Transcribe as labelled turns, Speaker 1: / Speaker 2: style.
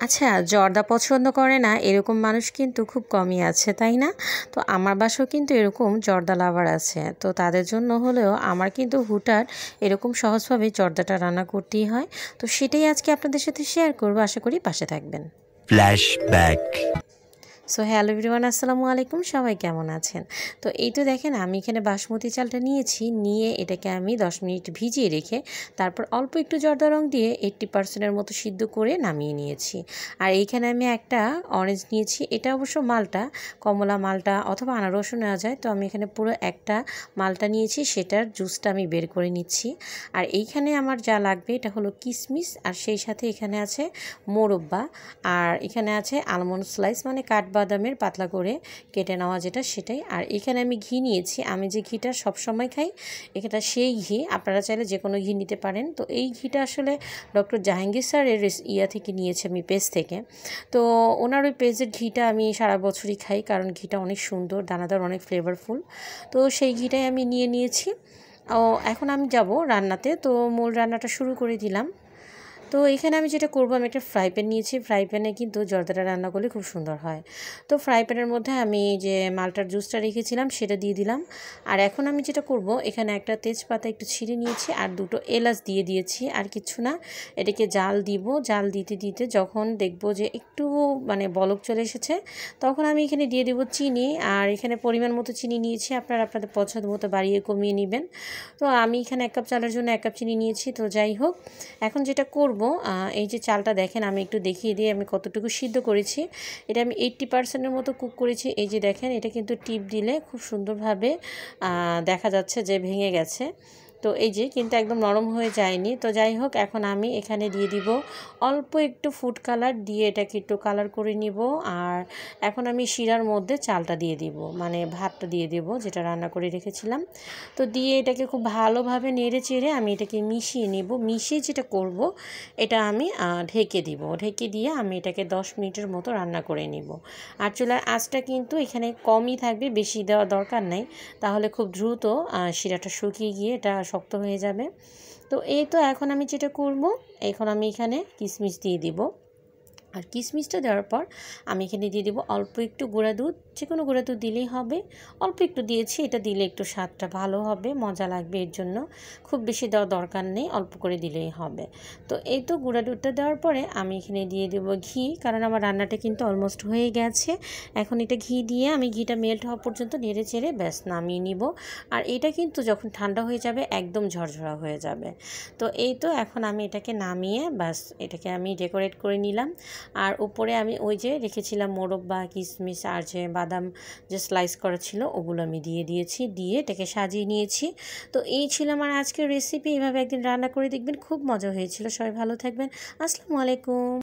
Speaker 1: আচ্ছা, জর্দা পছন্দ করে না এরকম মানুষ কিন্তু খুব কমই আছে, তাই না? তো আমার বাসাও কিন্তু এরকম জর্দা লাভার আছে। তো তাদের জন্য হলেও আমার কিন্তু হুটহাট এরকম সহজভাবে জর্দাটা রান্না করতেই হয়। তো সেটাই আজকে আপনাদের সাথে শেয়ার করব। আশা করি পাশে থাকবেন।
Speaker 2: ফ্ল্যাশব্যাক।
Speaker 1: সো হ্যালো এভরিওয়ান, আসসালামু আলাইকুম। সবাই কেমন আছেন? তো এই তো দেখেন আমি এখানে বাসমতি চালটা নিয়েছি, নিয়ে এটাকে আমি 10 মিনিট ভিজিয়ে রেখে তারপর অল্প একটু জর্দা রং দিয়ে 80% মতো সিদ্ধ করে নামিয়ে নিয়েছি। আর এইখানে আমি একটা অরেঞ্জ নিয়েছি, এটা অবশ্য মালটা, কমলা মালটা অথবা আনারসও নেওয়া যায়। তো আমি এখানে পুরো একটা মালটা নিয়েছি, সেটার জুসটা আমি বের করে নিচ্ছি। আর এইখানে আমার যা লাগবে এটা হলো কিশমিশ, আর সেই সাথে এখানে আছে মোরব্বা, আর এখানে আছে আলমন্ড স্লাইস, মানে কাঠবাদামের পাতলা করে কেটে নেওয়া যেটা, সেটাই। আর এখানে আমি ঘি নিয়েছি, আমি যে ঘিটা সবসময় খাই এটা সেই ঘি, আপনারা চাইলে যে কোনো ঘি নিতে পারেন। তো এই ঘিটা আসলে ডক্টর জাহাঙ্গীর স্যারের থেকে নিয়েছি আমি, পেজ থেকে। তো ওনার ওই পেজের ঘিটা আমি সারা বছরই খাই, কারণ ঘিটা অনেক সুন্দর, দানাদার, অনেক ফ্লেভারফুল। তো সেই ঘিটাই আমি নিয়েছি। ও এখন আমি যাব রান্নাতে, তো মূল রান্নাটা শুরু করে দিলাম। তো এখানে আমি যেটা করব, আমি একটা ফ্রাই প্যান নিয়েছি। ফ্রাই প্যানে কিন্তু জর্দাটা রান্না করলে খুব সুন্দর হয়। তো ফ্রাই প্যানের মধ্যে আমি যে মালটার জুসটা রেখেছিলাম সেটা দিয়ে দিলাম। আর এখন আমি যেটা করব, এখানে একটা তেজপাতা একটু ছিঁড়ে নিয়েছি আর দুটো এলাচ দিয়ে দিয়েছি, আর কিছু না। এটাকে জাল দিব, জাল দিতে দিতে যখন দেখব যে একটু মানে বলক চলে এসেছে, তখন আমি এখানে দিয়ে দেবো চিনি। আর এখানে পরিমাণ মতো চিনি নিয়েছি, আপনারা আপনাদের পছন্দ মতো বাড়িয়ে কমিয়ে নেবেন। তো আমি এখানে 1 কাপ চালের জন্য 1 কাপ চিনি নিয়েছি। তো যাই হোক, এখন যেটা করব, এই যে চালটা দেখেন, আমি একটু দেখিয়ে দিয়ে আমি কতটুকু সিদ্ধ করেছি। এটা আমি 80%-এর মতো কুক করেছি। এই যে দেখেন, এটা কিন্তু টিপ দিলে খুব সুন্দরভাবে দেখা যাচ্ছে যে ভেঙে গেছে। তো এই যে কিন্তু একদম নরম হয়ে যায়নি। তো যাই হোক, এখন আমি এখানে দিয়ে দিব অল্প একটু ফুড কালার, দিয়ে এটাকে একটু কালার করে নিব। আর এখন আমি শিরার মধ্যে চালটা দিয়ে দিব, মানে ভাতটা দিয়ে দেব যেটা রান্না করে রেখেছিলাম। তো দিয়ে এটাকে খুব ভালোভাবে নেড়ে চেড়ে আমি এটাকে মিশিয়ে নেব। মিশিয়ে যেটা করব, এটা আমি ঢেকে দিব। ঢেকে দিয়ে আমি এটাকে 10 মিনিটের মতো রান্না করে নিব। আর চুলার আঁচটা কিন্তু এখানে কমই থাকবে, বেশি দেওয়ার দরকার নাই, তাহলে খুব দ্রুত শিরাটা শুকিয়ে গিয়ে এটা শক্ত হয়ে যাবে। তো এই তো এখন আমি যেটা করব, এখন আমি এখানে কিশমিশ দিয়ে দিব। আর কিশমিশটা দেওয়ার পর আমি এখানে দিয়ে দেবো অল্প একটু গুঁড়া দুধ, যে কোনো গুঁড়া দুধ দিলেই হবে। অল্প একটু দিয়েছি, এটা দিলে একটু স্বাদটা ভালো হবে, মজা লাগবে, এর জন্য খুব বেশি দেওয়া দরকার নেই, অল্প করে দিলেই হবে। তো এই তো গুঁড়া দুধটা দেওয়ার পরে আমি এখানে দিয়ে দেবো ঘি, কারণ আমার রান্নাটা কিন্তু অলমোস্ট হয়ে গেছে। এখন এটা ঘি দিয়ে আমি ঘিটা মেল্ট হওয়া পর্যন্ত নেড়ে চেড়ে ব্যাস নামিয়ে নিব। আর এটা কিন্তু যখন ঠান্ডা হয়ে যাবে একদম ঝরঝরা হয়ে যাবে। তো এই তো এখন আমি এটাকে নামিয়ে ব্যাস এটাকে আমি ডেকোরেট করে নিলাম। আর উপরে আমি ওই যে রেখেছিলাম মোরব্বা, কিশমিশ আর যে বাদাম যে স্লাইস করা ছিল ওগুলো আমি দিয়ে দিয়েছি, দিয়ে এটাকে সাজিয়ে নিয়েছি। তো এই ছিল আমার আজকের রেসিপি। এইভাবে একদিন রান্না করে দেখবেন, খুব মজা হয়েছিল। সবাই ভালো থাকবেন। আসসালামু আলাইকুম।